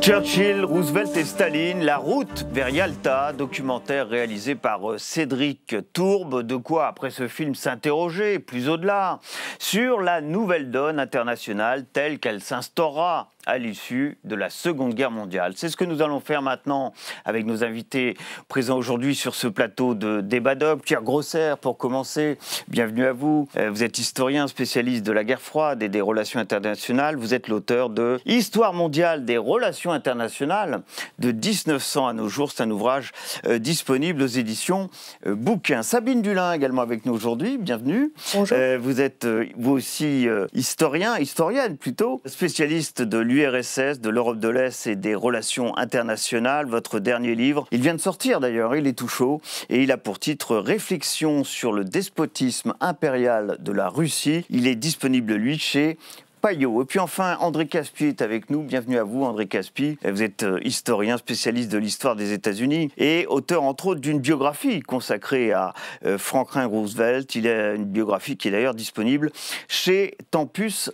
Churchill, Roosevelt et Staline, la route vers Yalta, documentaire réalisé par Cédric Tourbe. De quoi, après ce film, s'interroger, plus au-delà, sur la nouvelle donne internationale telle qu'elle s'instaurera à l'issue de la Seconde Guerre mondiale. C'est ce que nous allons faire maintenant avec nos invités présents aujourd'hui sur ce plateau de Débat Doc. Pierre Grosser, pour commencer, bienvenue à vous. Vous êtes historien, spécialiste de la guerre froide et des relations internationales. Vous êtes l'auteur de Histoire mondiale des relations internationales de 1900 à nos jours. C'est un ouvrage disponible aux éditions Bouquin. Sabine Dulin également avec nous aujourd'hui. Bienvenue. Bonjour. Vous êtes vous aussi historienne plutôt, spécialiste de l'URSS, de l'Europe de l'Est et des relations internationales. Votre dernier livre, il vient de sortir d'ailleurs, il est tout chaud, et il a pour titre « Réflexion sur le despotisme impérial de la Russie ». Il est disponible, lui, chez Payot. Et puis enfin, André Caspy est avec nous. Bienvenue à vous, André Caspy. Vous êtes historien, spécialiste de l'histoire des États-Unis et auteur, entre autres, d'une biographie consacrée à Franklin Roosevelt. Il a une biographie qui est d'ailleurs disponible chez Tempus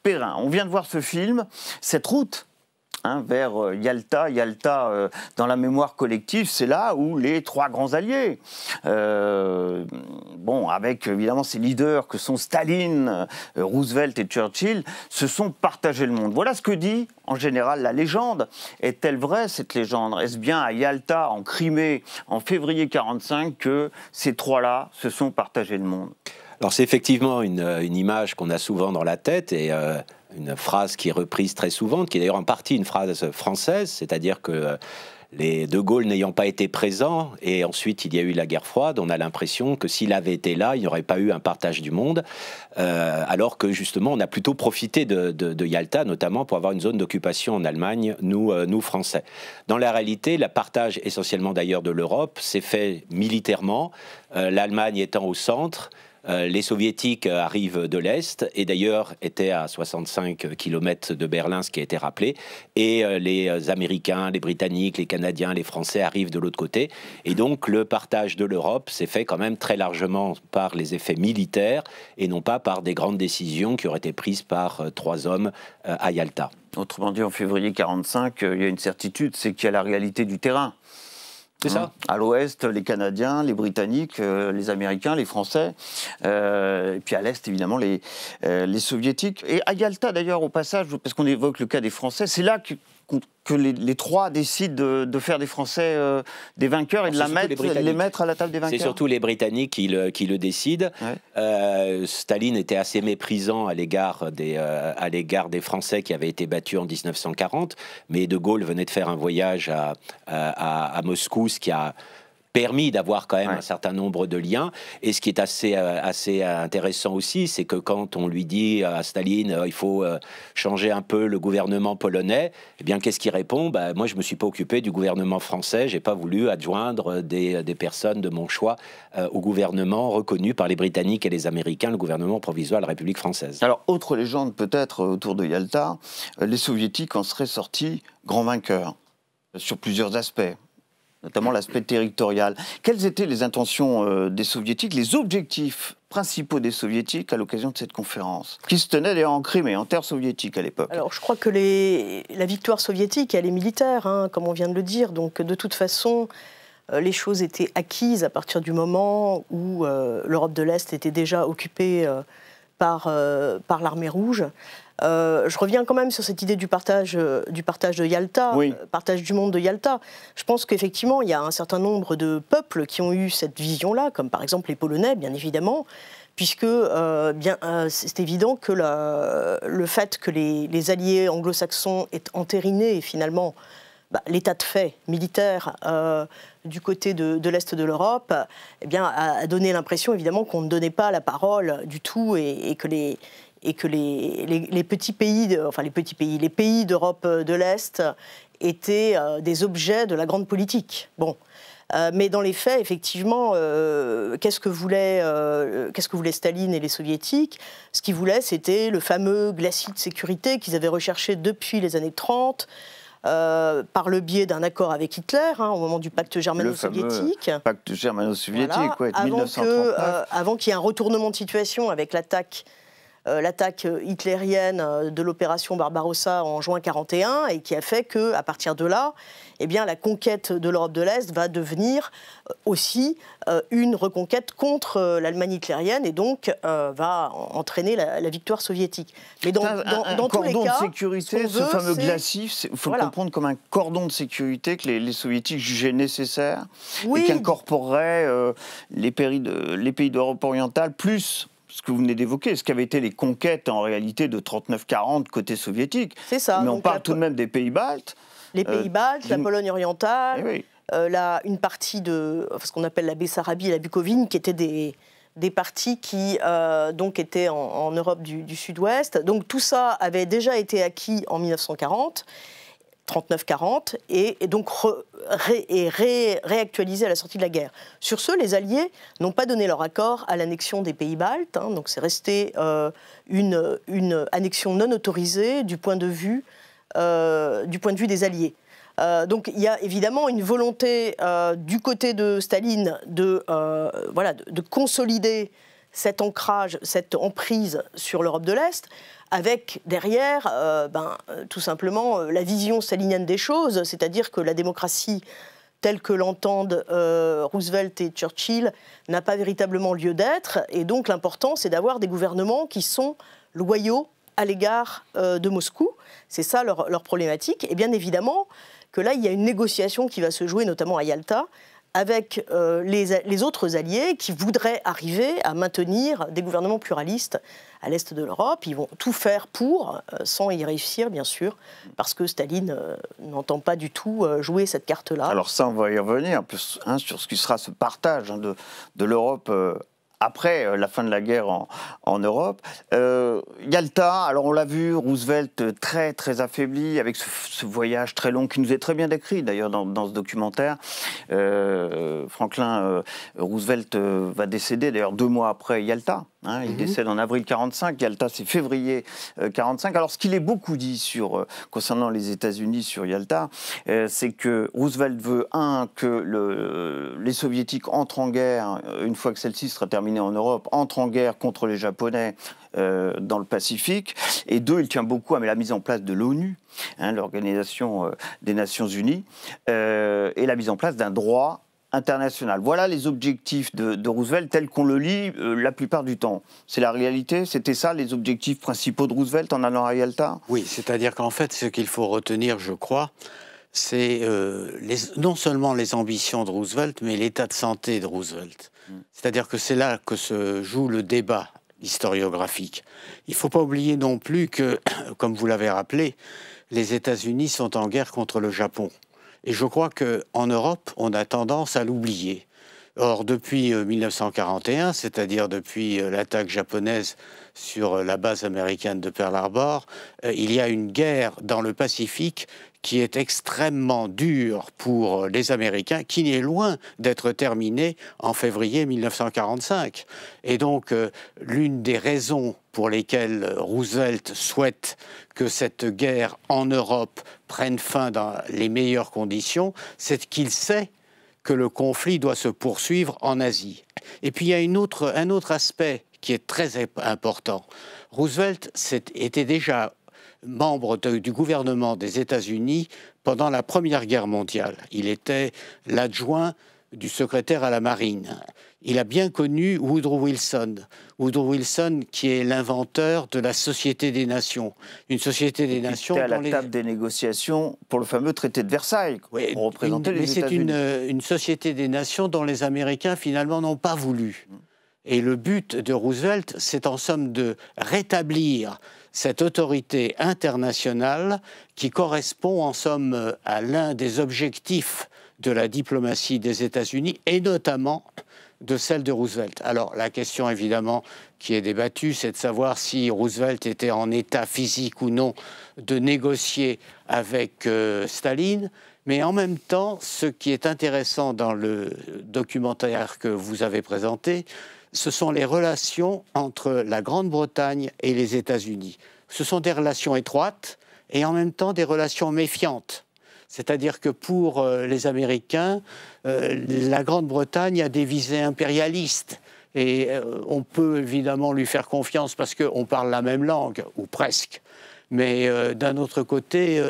Perrin. On vient de voir ce film, cette route vers Yalta. Yalta, dans la mémoire collective, c'est là où les trois grands alliés, avec évidemment ces leaders que sont Staline, Roosevelt et Churchill, se sont partagés le monde. Voilà ce que dit en général la légende. Est-elle vraie cette légende? Est-ce bien à Yalta, en Crimée, en février 1945, que ces trois-là se sont partagés le monde? Alors c'est effectivement une image qu'on a souvent dans la tête et une phrase qui est reprise très souvent, qui est d'ailleurs en partie une phrase française, c'est-à-dire que les De Gaulle n'ayant pas été présents, et ensuite il y a eu la guerre froide, on a l'impression que s'il avait été là, il n'y aurait pas eu un partage du monde, alors que justement on a plutôt profité de Yalta, notamment pour avoir une zone d'occupation en Allemagne, nous Français. Dans la réalité, le partage essentiellement d'ailleurs de l'Europe s'est fait militairement, l'Allemagne étant au centre. Les soviétiques arrivent de l'Est et d'ailleurs étaient à 65 km de Berlin, ce qui a été rappelé, et les Américains, les Britanniques, les Canadiens, les Français arrivent de l'autre côté. Et donc le partage de l'Europe s'est fait quand même très largement par les effets militaires et non pas par des grandes décisions qui auraient été prises par trois hommes à Yalta. Autrement dit, en février 1945, il y a une certitude, c'est qu'il y a la réalité du terrain. C'est ça. À l'ouest, les Canadiens, les Britanniques, les Américains, les Français, et puis à l'est, évidemment, les Soviétiques. Et à Yalta, d'ailleurs, au passage, parce qu'on évoque le cas des Français, c'est là que les trois décident de faire des Français des vainqueurs et de les mettre à la table des vainqueurs. C'est surtout les Britanniques qui le décident. Ouais. Staline était assez méprisant à l'égard des Français qui avaient été battus en 1940, mais De Gaulle venait de faire un voyage à Moscou, ce qui a permis d'avoir quand même un certain nombre de liens. Et ce qui est assez intéressant aussi, c'est que quand on lui dit à Staline il faut changer un peu le gouvernement polonais, eh bien qu'est-ce qu'il répond? Moi je me suis pas occupé du gouvernement français, j'ai pas voulu adjoindre des personnes de mon choix au gouvernement reconnu par les Britanniques et les Américains, le gouvernement provisoire de la République française. Alors autre légende peut-être autour de Yalta, les Soviétiques en seraient sortis grands vainqueurs sur plusieurs aspects, notamment l'aspect territorial. Quelles étaient les intentions des Soviétiques, les objectifs principaux des Soviétiques à l'occasion de cette conférence, qui se tenait d'ailleurs en Crimée, en terre soviétique à l'époque? Alors je crois que la victoire soviétique, elle est militaire, comme on vient de le dire, donc de toute façon, les choses étaient acquises à partir du moment où l'Europe de l'Est était déjà occupée par l'armée rouge. Je reviens quand même sur cette idée du partage de Yalta, partage du monde de Yalta. Je pense qu'effectivement, il y a un certain nombre de peuples qui ont eu cette vision-là, comme par exemple les Polonais, bien évidemment, puisque c'est évident que le fait que les alliés anglo-saxons aient entériné finalement l'état de fait militaire du côté de l'Est de l'Europe, a donné l'impression évidemment qu'on ne donnait pas la parole du tout et que les pays d'Europe de l'Est étaient des objets de la grande politique. Bon. Mais dans les faits, effectivement, qu'est-ce que voulaient Staline et les Soviétiques? Ce qu'ils voulaient, c'était le fameux glacis de sécurité qu'ils avaient recherché depuis les années 30, par le biais d'un accord avec Hitler, au moment du pacte germano-soviétique. Le pacte germano-soviétique, voilà, 1939. Avant qu'il y ait un retournement de situation avec l'attaque l'attaque hitlérienne de l'opération Barbarossa en juin 1941 et qui a fait qu'à partir de là, eh bien, la conquête de l'Europe de l'Est va devenir aussi une reconquête contre l'Allemagne hitlérienne et donc va entraîner la victoire soviétique. Mais dans tous les cas, cordon de sécurité, ce fameux glacis, il faut le comprendre comme un cordon de sécurité que les soviétiques jugeaient nécessaire et qui incorporerait les pays d'Europe orientale plus ce que vous venez d'évoquer, ce qu'avaient été les conquêtes en réalité de 39-40 côté soviétique. C'est ça. Mais on parle tout de même des pays baltes. Les pays baltes, la Pologne orientale, une partie de ce qu'on appelle la Bessarabie et la Bucovine, qui étaient des parties qui donc étaient en Europe du Sud-Ouest. Donc tout ça avait déjà été acquis en 1940. 39-40, et donc réactualisé à la sortie de la guerre. Sur ce, les Alliés n'ont pas donné leur accord à l'annexion des pays baltes, donc c'est resté une annexion non autorisée du point de vue des Alliés. Donc il y a évidemment une volonté du côté de Staline de consolider cet ancrage, cette emprise sur l'Europe de l'Est, avec derrière, tout simplement, la vision stalinienne des choses, c'est-à-dire que la démocratie telle que l'entendent Roosevelt et Churchill n'a pas véritablement lieu d'être, et donc l'important, c'est d'avoir des gouvernements qui sont loyaux à l'égard de Moscou. C'est ça leur problématique, et bien évidemment que là, il y a une négociation qui va se jouer, notamment à Yalta, avec les autres alliés qui voudraient arriver à maintenir des gouvernements pluralistes à l'est de l'Europe. Ils vont tout faire pour, sans y réussir, bien sûr, parce que Staline n'entend pas du tout jouer cette carte-là. Alors ça, on va y revenir sur ce qui sera ce partage de l'Europe après la fin de la guerre en Europe. Yalta, alors on l'a vu, Roosevelt très très affaibli, avec ce voyage très long qui nous est très bien décrit d'ailleurs dans ce documentaire. Franklin Roosevelt va décéder d'ailleurs 2 mois après Yalta. Il décède en avril 1945, Yalta c'est février 1945. Alors ce qu'il est beaucoup dit concernant les États-Unis sur Yalta, c'est que Roosevelt veut, que les Soviétiques entrent en guerre, une fois que celle-ci sera terminée en Europe, entrent en guerre contre les Japonais dans le Pacifique, et 2, il tient beaucoup à la mise en place de l'ONU, l'Organisation des Nations Unies, et la mise en place d'un droit international. Voilà les objectifs de Roosevelt tels qu'on le lit la plupart du temps. C'est la réalité? C'était ça les objectifs principaux de Roosevelt en allant à Yalta? Oui, c'est-à-dire qu'en fait, ce qu'il faut retenir, je crois, c'est non seulement les ambitions de Roosevelt, mais l'état de santé de Roosevelt. C'est-à-dire que c'est là que se joue le débat historiographique. Il ne faut pas oublier non plus que, comme vous l'avez rappelé, les États-Unis sont en guerre contre le Japon. Et je crois qu'en Europe, on a tendance à l'oublier. Or, depuis 1941, c'est-à-dire depuis l'attaque japonaise sur la base américaine de Pearl Harbor, il y a une guerre dans le Pacifique qui est extrêmement dure pour les Américains, qui n'est loin d'être terminée en février 1945. Et donc, l'une des raisons pour lesquelles Roosevelt souhaite que cette guerre en Europe prenne fin dans les meilleures conditions, c'est qu'il sait que le conflit doit se poursuivre en Asie. Et puis il y a un autre aspect qui est très important. Roosevelt était déjà membre du gouvernement des États-Unis pendant la Première Guerre mondiale. Il était l'adjoint du secrétaire à la marine. Il a bien connu Woodrow Wilson. Woodrow Wilson, qui est l'inventeur de la Société des Nations. Une Société des Nations... C'était à la table des négociations pour le fameux traité de Versailles, oui, pour représenter les États-Unis. Mais c'est une Société des Nations dont les Américains, finalement, n'ont pas voulu. Et le but de Roosevelt, c'est en somme de rétablir cette autorité internationale qui correspond en somme à l'un des objectifs de la diplomatie des États-Unis et notamment de celle de Roosevelt. Alors la question évidemment qui est débattue, c'est de savoir si Roosevelt était en état physique ou non de négocier avec Staline. Mais en même temps, ce qui est intéressant dans le documentaire que vous avez présenté, ce sont les relations entre la Grande-Bretagne et les États-Unis. Ce sont des relations étroites et en même temps des relations méfiantes. C'est-à-dire que pour les Américains, la Grande-Bretagne a des visées impérialistes. Et on peut évidemment lui faire confiance parce qu'on parle la même langue, ou presque. Mais d'un autre côté,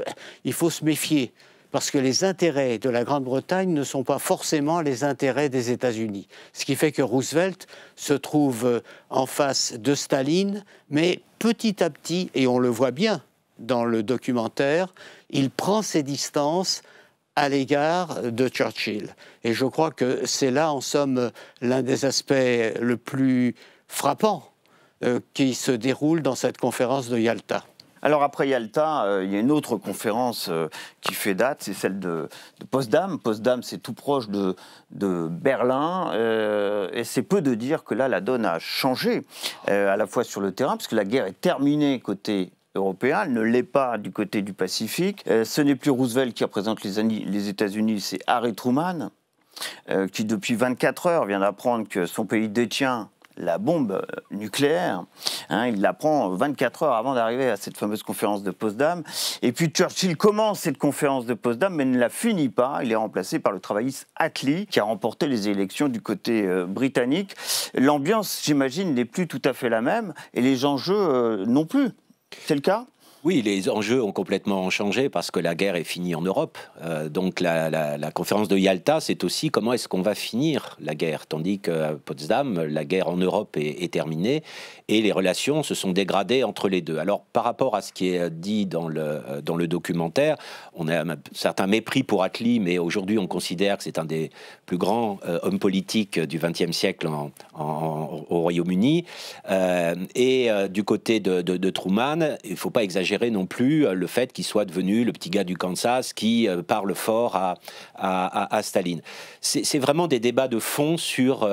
il faut se méfier. Parce que les intérêts de la Grande-Bretagne ne sont pas forcément les intérêts des États-Unis. Ce qui fait que Roosevelt se trouve en face de Staline, mais petit à petit, et on le voit bien dans le documentaire, il prend ses distances à l'égard de Churchill. Et je crois que c'est là, en somme, l'un des aspects le plus frappants qui se déroule dans cette conférence de Yalta. Alors après Yalta, il y a une autre conférence qui fait date, c'est celle de Potsdam. Potsdam, c'est tout proche de Berlin, et c'est peu de dire que là, la donne a changé, à la fois sur le terrain, parce que la guerre est terminée côté européen, elle ne l'est pas du côté du Pacifique. Ce n'est plus Roosevelt qui représente les États-Unis, c'est Harry Truman, qui depuis 24 heures vient d'apprendre que son pays détient la bombe nucléaire. Il l'apprend 24 heures avant d'arriver à cette fameuse conférence de Potsdam. Et puis Churchill commence cette conférence de Potsdam, mais ne la finit pas. Il est remplacé par le travailliste Attlee, qui a remporté les élections du côté britannique. L'ambiance, j'imagine, n'est plus tout à fait la même, et les enjeux non plus. C'est le cas ? Oui, les enjeux ont complètement changé parce que la guerre est finie en Europe. Donc la conférence de Yalta, c'est aussi comment est-ce qu'on va finir la guerre. Tandis qu'à Potsdam, la guerre en Europe est terminée et les relations se sont dégradées entre les deux. Alors par rapport à ce qui est dit dans le documentaire, on a un certain mépris pour Attlee, mais aujourd'hui on considère que c'est un des plus grands hommes politiques du XXe siècle au Royaume-Uni. Et du côté de Truman, il ne faut pas exagérer non plus le fait qu'il soit devenu le petit gars du Kansas qui parle fort à Staline. C'est vraiment des débats de fond sur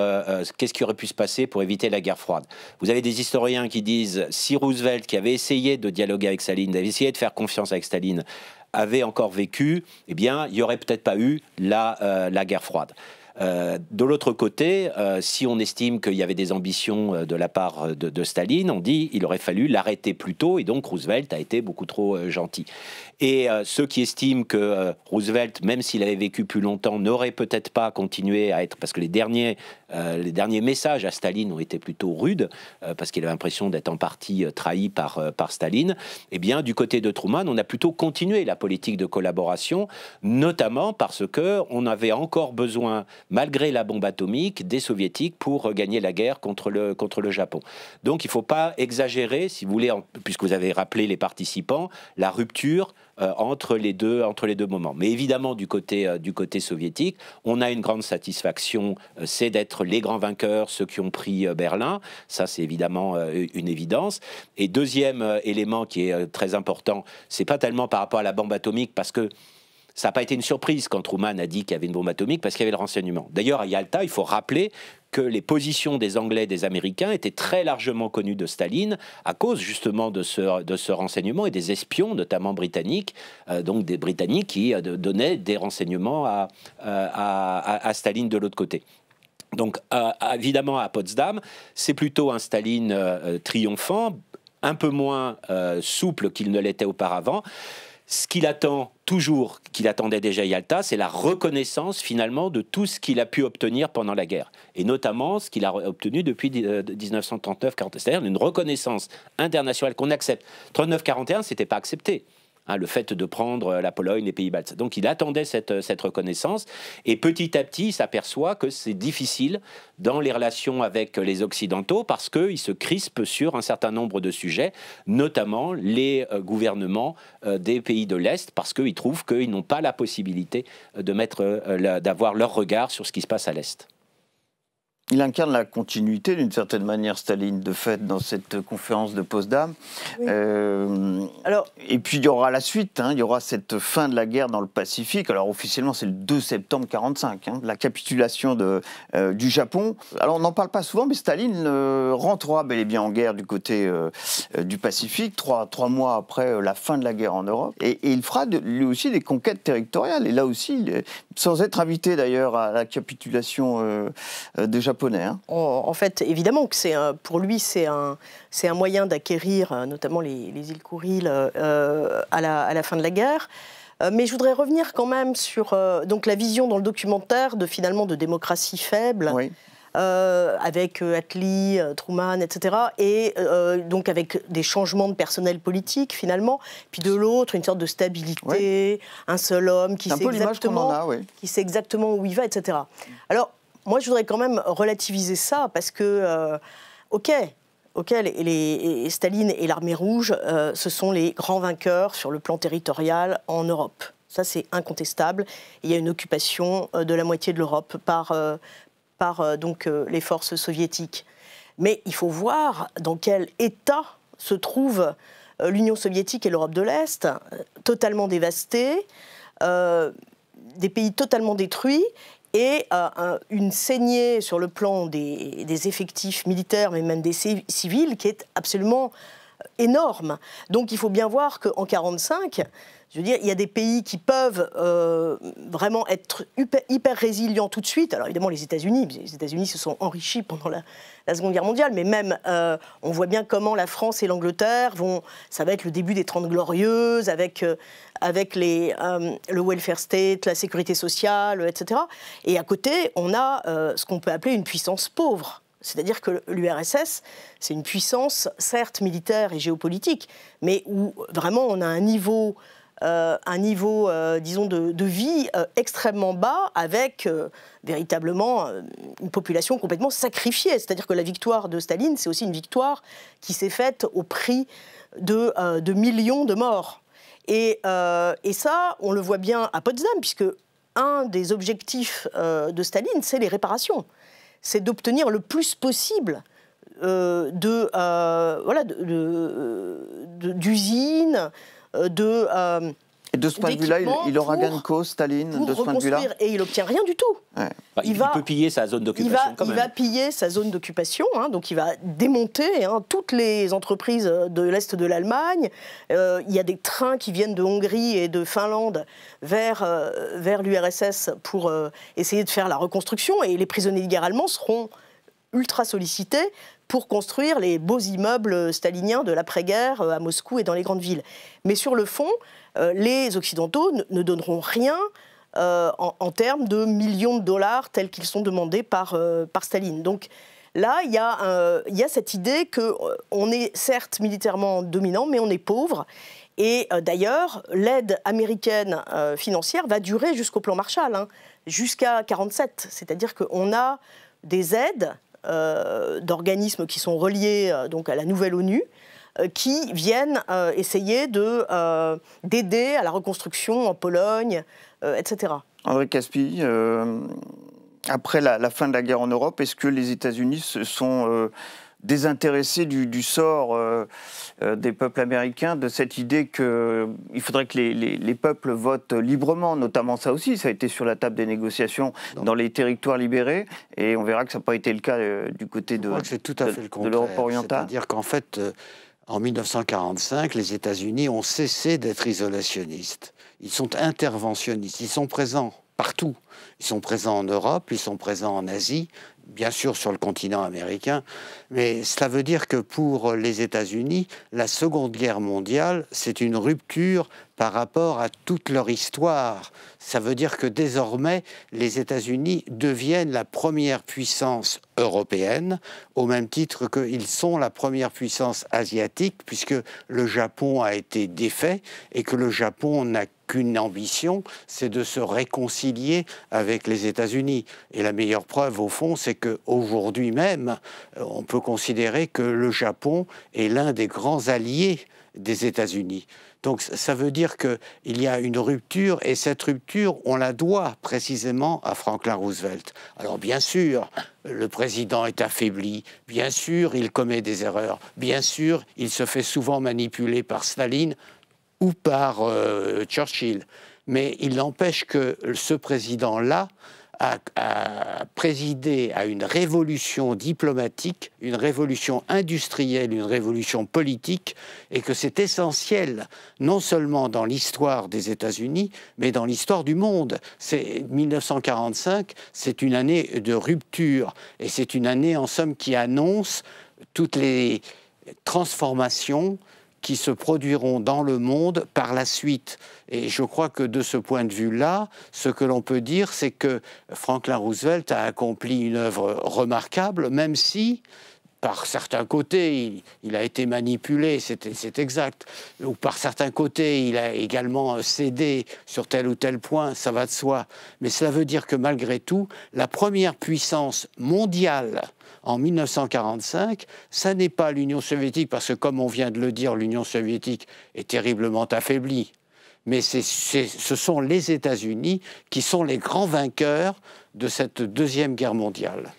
qu'est-ce qui aurait pu se passer pour éviter la guerre froide. Vous avez des historiens qui disent si Roosevelt, qui avait essayé de dialoguer avec Staline, avait essayé de faire confiance avec Staline, avait encore vécu, eh bien, il n'y aurait peut-être pas eu la guerre froide. De l'autre côté, si on estime qu'il y avait des ambitions de la part de Staline, on dit qu'il aurait fallu l'arrêter plus tôt, et donc Roosevelt a été beaucoup trop gentil. Et ceux qui estiment que Roosevelt, même s'il avait vécu plus longtemps, n'aurait peut-être pas continué à être... Parce que les derniers messages à Staline ont été plutôt rudes, parce qu'il avait l'impression d'être en partie trahi par Staline. Eh bien, du côté de Truman, on a plutôt continué la politique de collaboration, notamment parce qu'on avait encore besoin, malgré la bombe atomique, des soviétiques pour gagner la guerre contre le Japon. Donc il ne faut pas exagérer, si vous voulez, puisque vous avez rappelé les participants, la rupture entre les deux moments. Mais évidemment, du côté soviétique, on a une grande satisfaction, c'est d'être les grands vainqueurs, ceux qui ont pris Berlin. Ça, c'est évidemment une évidence. Et deuxième élément qui est très important, c'est pas tellement par rapport à la bombe atomique, parce que ça n'a pas été une surprise quand Truman a dit qu'il y avait une bombe atomique, parce qu'il y avait le renseignement. D'ailleurs, à Yalta, il faut rappeler que les positions des Anglais et des Américains étaient très largement connues de Staline à cause justement de ce renseignement et des espions, notamment britanniques, donc des Britanniques qui donnaient des renseignements à Staline de l'autre côté. Donc évidemment à Potsdam, c'est plutôt un Staline triomphant, un peu moins souple qu'il ne l'était auparavant. Ce qu'il attend toujours, qu'il attendait déjà à Yalta, c'est la reconnaissance finalement de tout ce qu'il a pu obtenir pendant la guerre. Et notamment ce qu'il a obtenu depuis 1939-40, c'est-à-dire une reconnaissance internationale qu'on accepte. 39-41, c'était pas accepté. Le fait de prendre la Pologne, les pays baltes. Donc il attendait cette reconnaissance, et petit à petit il s'aperçoit que c'est difficile dans les relations avec les Occidentaux parce qu'il se crispe sur un certain nombre de sujets, notamment les gouvernements des pays de l'Est, parce qu'ils trouvent qu'ils n'ont pas la possibilité d'avoir leur regard sur ce qui se passe à l'Est. Il incarne la continuité, d'une certaine manière, Staline, de fait, dans cette conférence de Potsdam. Oui. Et puis, il y aura la suite, il y aura cette fin de la guerre dans le Pacifique. Alors, officiellement, c'est le 2 septembre 1945, la capitulation du Japon. Alors, on n'en parle pas souvent, mais Staline rentrera bel et bien en guerre du côté du Pacifique, trois mois après la fin de la guerre en Europe. Et il fera, lui aussi, des conquêtes territoriales. Et là aussi, sans être invité, d'ailleurs, à la capitulation des Japonais. En fait, évidemment que pour lui, c'est un moyen d'acquérir notamment les îles Kouriles à la fin de la guerre. Mais je voudrais revenir quand même sur donc la vision dans le documentaire de démocratie faible. Oui. avec Attlee, Truman, etc. Et donc avec des changements de personnel politique, finalement. Puis de l'autre, une sorte de stabilité, un seul homme qui sait exactement où il va, etc. Alors, moi, je voudrais quand même relativiser ça, parce que, Staline et l'Armée rouge, ce sont les grands vainqueurs sur le plan territorial en Europe. Ça, c'est incontestable. Il y a une occupation de la moitié de l'Europe par les forces soviétiques. Mais il faut voir dans quel état se trouvent l'Union soviétique et l'Europe de l'Est, totalement dévastées, des pays totalement détruits, et une saignée sur le plan des effectifs militaires, mais même des civils, qui est absolument énorme. Donc il faut bien voir qu'en 1945, je veux dire, il y a des pays qui peuvent vraiment être hyper résilients tout de suite. Alors évidemment, les États-Unis se sont enrichis pendant la Seconde Guerre mondiale, mais même, on voit bien comment la France et l'Angleterre ça va être le début des 30 Glorieuses, avec le welfare state, la sécurité sociale, etc. Et à côté, on a ce qu'on peut appeler une puissance pauvre. C'est-à-dire que l'URSS, c'est une puissance, certes militaire et géopolitique, mais où vraiment on a un niveau disons, de vie extrêmement bas, avec véritablement une population complètement sacrifiée. C'est-à-dire que la victoire de Staline, c'est aussi une victoire qui s'est faite au prix de millions de morts. Et ça, on le voit bien à Potsdam, puisque un des objectifs de Staline, c'est les réparations. C'est d'obtenir le plus possible d'usines, et de ce point de vue-là, il aura gain de cause, Staline, de ce point de vue-là. Et il n'obtient rien du tout. Ouais. Il peut piller sa zone d'occupation quand même. Il va piller sa zone d'occupation, donc il va démonter toutes les entreprises de l'Est de l'Allemagne. Il y a des trains qui viennent de Hongrie et de Finlande vers l'URSS pour essayer de faire la reconstruction. Et les prisonniers de guerre allemands seront ultra sollicités pour construire les beaux immeubles staliniens de l'après-guerre à Moscou et dans les grandes villes. Mais sur le fond, les Occidentaux ne donneront rien en termes de millions de dollars tels qu'ils sont demandés par Staline. Donc là, il y a cette idée qu'on est certes militairement dominant, mais on est pauvre. Et d'ailleurs, l'aide américaine financière va durer jusqu'au plan Marshall, jusqu'à 1947. C'est-à-dire qu'on a des aides d'organismes qui sont reliés donc à la nouvelle ONU, qui viennent essayer d'aider à la reconstruction en Pologne, etc. André Caspi, après la fin de la guerre en Europe, est-ce que les États-Unis se sont désintéressés du sort des peuples américains, de cette idée qu'il faudrait que les peuples votent librement, notamment ça aussi, ça a été sur la table des négociations dans les territoires libérés, et on verra que ça n'a pas été le cas du côté de l'Europe orientale. C'est-à-dire qu'en fait, en 1945, les États-Unis ont cessé d'être isolationnistes. Ils sont interventionnistes, ils sont présents partout. Ils sont présents en Europe, ils sont présents en Asie, bien sûr sur le continent américain, mais cela veut dire que pour les États-Unis, la Seconde Guerre mondiale, c'est une rupture par rapport à toute leur histoire. Ça veut dire que désormais, les États-Unis deviennent la première puissance européenne, au même titre qu'ils sont la première puissance asiatique, puisque le Japon a été défait et que le Japon n'a qu'une ambition, c'est de se réconcilier avec les États-Unis. Et la meilleure preuve, au fond, c'est qu'aujourd'hui même, on peut considérer que le Japon est l'un des grands alliés des États-Unis. Donc ça veut dire qu'il y a une rupture, et cette rupture, on la doit précisément à Franklin Roosevelt. Alors bien sûr, le président est affaibli, bien sûr, il commet des erreurs, bien sûr, il se fait souvent manipuler par Staline ou par Churchill. Mais il n'empêche que ce président-là a présidé à une révolution diplomatique, une révolution industrielle, une révolution politique, et que c'est essentiel, non seulement dans l'histoire des États-Unis, mais dans l'histoire du monde. 1945, c'est une année de rupture, et c'est une année, en somme, qui annonce toutes les transformations qui se produiront dans le monde par la suite. Et je crois que de ce point de vue-là, ce que l'on peut dire, c'est que Franklin Roosevelt a accompli une œuvre remarquable, même si, par certains côtés, il a été manipulé, c'est exact, ou par certains côtés, il a également cédé sur tel ou tel point, ça va de soi. Mais cela veut dire que malgré tout, la première puissance mondiale en 1945, ça n'est pas l'Union soviétique, parce que comme on vient de le dire, l'Union soviétique est terriblement affaiblie. Mais ce sont les États-Unis qui sont les grands vainqueurs de cette Deuxième Guerre mondiale.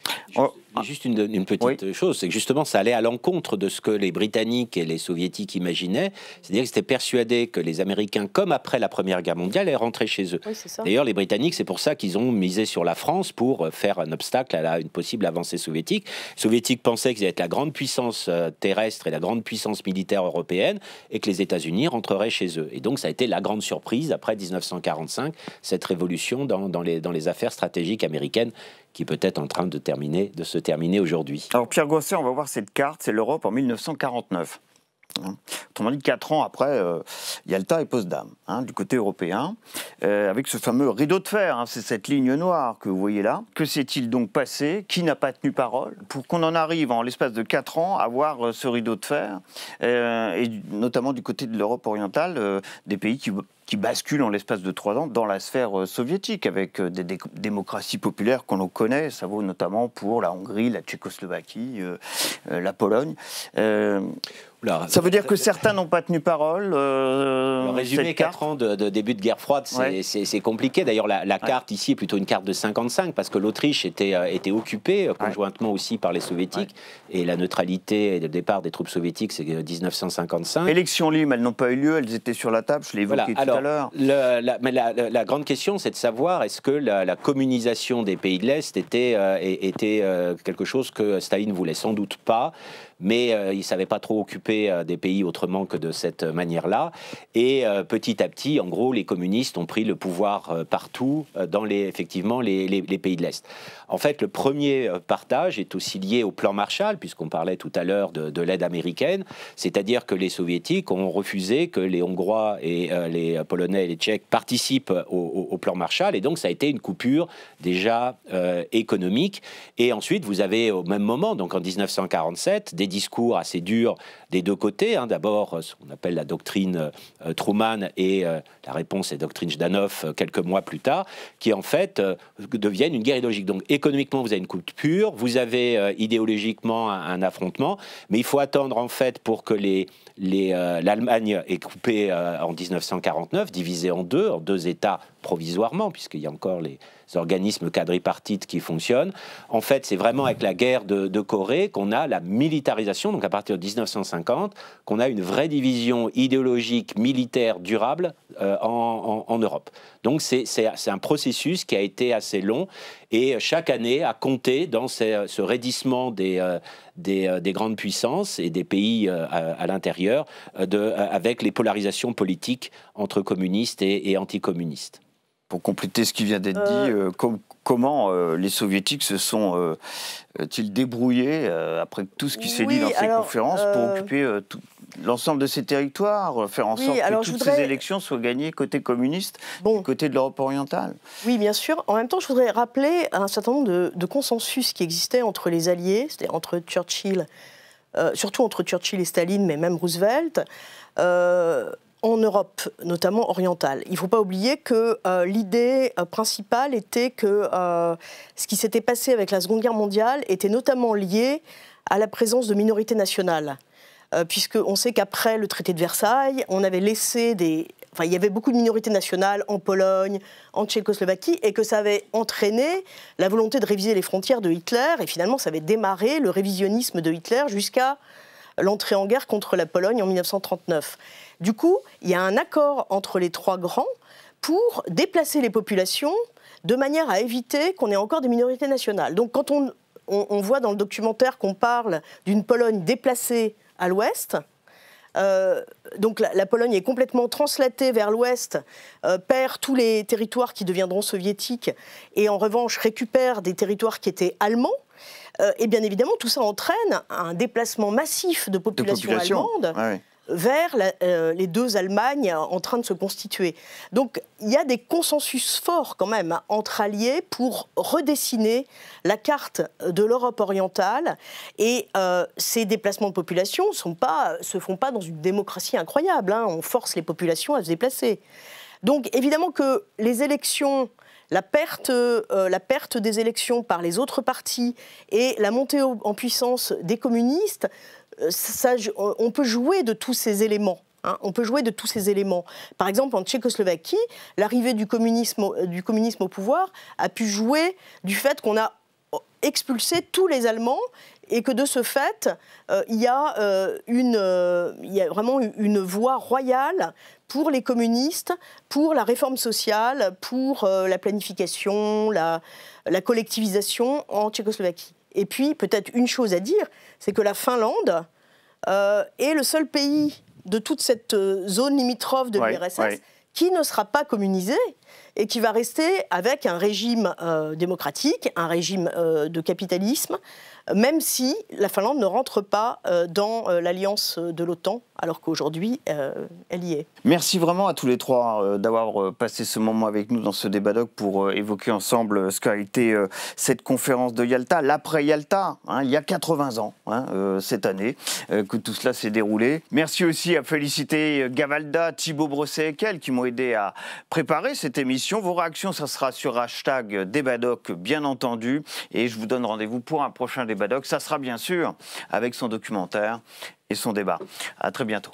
Juste une petite chose, c'est que justement ça allait à l'encontre de ce que les Britanniques et les Soviétiques imaginaient, c'est-à-dire qu'ils étaient persuadés que les Américains, comme après la Première Guerre mondiale, allaient rentrer chez eux. Oui, d'ailleurs, les Britanniques, c'est pour ça qu'ils ont misé sur la France pour faire un obstacle à une possible avancée soviétique. Les Soviétiques pensaient qu'ils allaient être la grande puissance terrestre et la grande puissance militaire européenne et que les États-Unis rentreraient chez eux. Et donc ça a été la grande surprise après 1945, cette révolution dans les affaires stratégiques américaines qui peut être en train de se terminer aujourd'hui. Alors Pierre Gosset, on va voir cette carte, c'est l'Europe en 1949. Autrement dit, 4 ans après Yalta et Potsdam, du côté européen, avec ce fameux rideau de fer, c'est cette ligne noire que vous voyez là. Que s'est-il donc passé? Qui n'a pas tenu parole pour qu'on en arrive en l'espace de 4 ans à voir ce rideau de fer, et notamment du côté de l'Europe orientale, des pays qui basculent en l'espace de 3 ans dans la sphère soviétique, avec des démocraties populaires qu'on connaît. Ça vaut notamment pour la Hongrie, la Tchécoslovaquie, la Pologne. Ça veut dire que certains n'ont pas tenu parole. Résumer 4 ans de début de guerre froide, c'est compliqué. D'ailleurs, la carte ici est plutôt une carte de 55, parce que l'Autriche était occupée conjointement aussi par les Soviétiques, et la neutralité et le départ des troupes soviétiques, c'est 1955. Élections libres, elles n'ont pas eu lieu, elles étaient sur la table, je l'ai évoqué tout à l'heure. Mais la grande question, c'est de savoir est-ce que la communisation des pays de l'Est était quelque chose que Staline voulait. Sans doute pas. Mais il ne savait pas trop occuper des pays autrement que de cette manière-là. Et petit à petit, en gros, les communistes ont pris le pouvoir partout dans effectivement les pays de l'Est. En fait, le premier partage est aussi lié au plan Marshall, puisqu'on parlait tout à l'heure de l'aide américaine, c'est-à-dire que les Soviétiques ont refusé que les Hongrois et les Polonais et les Tchèques participent au plan Marshall, et donc ça a été une coupure déjà économique. Et ensuite, vous avez au même moment, donc en 1947, des discours assez durs des deux côtés. D'abord, ce qu'on appelle la doctrine Truman, et la réponse est doctrine Jdanov quelques mois plus tard, qui en fait deviennent une guerre idéologique. Donc économiquement, vous avez une coupure, vous avez idéologiquement un affrontement, mais il faut attendre en fait pour que l'Allemagne est coupée en 1949, divisée en deux États provisoirement, puisqu'il y a encore les organismes quadripartites qui fonctionnent. En fait, c'est vraiment avec la guerre de Corée qu'on a la militarisation, donc à partir de 1950, qu'on a une vraie division idéologique militaire durable en Europe. Donc c'est un processus qui a été assez long, et chaque année a compté dans ce raidissement des grandes puissances et des pays à l'intérieur, avec les polarisations politiques entre communistes et anticommunistes. Pour compléter ce qui vient d'être dit, comment les Soviétiques se sont-ils débrouillés après tout ce qui s'est dit dans ces conférences pour occuper l'ensemble de ces territoires, faire en sorte que toutes ces élections soient gagnées côté communiste, du côté de l'Europe orientale? Oui, bien sûr. En même temps, je voudrais rappeler un certain nombre de consensus qui existaient entre les alliés, c'est-à-dire entre Churchill, surtout entre Churchill et Staline, mais même Roosevelt, en Europe, notamment orientale. Il ne faut pas oublier que l'idée principale était que ce qui s'était passé avec la Seconde Guerre mondiale était notamment lié à la présence de minorités nationales. Puisqu'on sait qu'après le traité de Versailles, on avait laissé il y avait beaucoup de minorités nationales en Pologne, en Tchécoslovaquie, et que ça avait entraîné la volonté de réviser les frontières de Hitler, et finalement ça avait démarré le révisionnisme de Hitler jusqu'à l'entrée en guerre contre la Pologne en 1939. Du coup, il y a un accord entre les trois grands pour déplacer les populations de manière à éviter qu'on ait encore des minorités nationales. Donc quand on voit dans le documentaire qu'on parle d'une Pologne déplacée à l'ouest, donc la Pologne est complètement translatée vers l'ouest, perd tous les territoires qui deviendront soviétiques et en revanche récupère des territoires qui étaient allemands. Et bien évidemment, tout ça entraîne un déplacement massif de population allemande vers les deux Allemagnes en train de se constituer. Donc il y a des consensus forts quand même entre alliés pour redessiner la carte de l'Europe orientale, et ces déplacements de population se font pas dans une démocratie incroyable, hein. On force les populations à se déplacer. Donc évidemment que les élections, la perte des élections par les autres partis et la montée en puissance des communistes, on peut jouer de tous ces éléments. Hein, on peut jouer de tous ces éléments. Par exemple, en Tchécoslovaquie, l'arrivée du communisme au pouvoir a pu jouer du fait qu'on a expulsé tous les Allemands, et que de ce fait, il y a vraiment une voie royale pour les communistes, pour la réforme sociale, pour la planification, la collectivisation en Tchécoslovaquie. Et puis, peut-être une chose à dire, c'est que la Finlande est le seul pays de toute cette zone limitrophe de l'URSS qui ne sera pas communisé et qui va rester avec un régime démocratique, un régime de capitalisme, même si la Finlande ne rentre pas dans l'alliance de l'OTAN, alors qu'aujourd'hui, elle y est. Merci vraiment à tous les trois d'avoir passé ce moment avec nous dans ce débat doc pour évoquer ensemble ce qu'a été cette conférence de Yalta, l'après-Yalta, hein, il y a 80 ans, hein, cette année, que tout cela s'est déroulé. Merci aussi à féliciter Gavalda, Thibaut Brosset-Eckel qui m'ont aidé à préparer cette émission. Vos réactions, ça sera sur hashtag débatdoc, bien entendu, et je vous donne rendez-vous pour un prochain débatdoc. Ça sera bien sûr avec son documentaire et son débat. À très bientôt.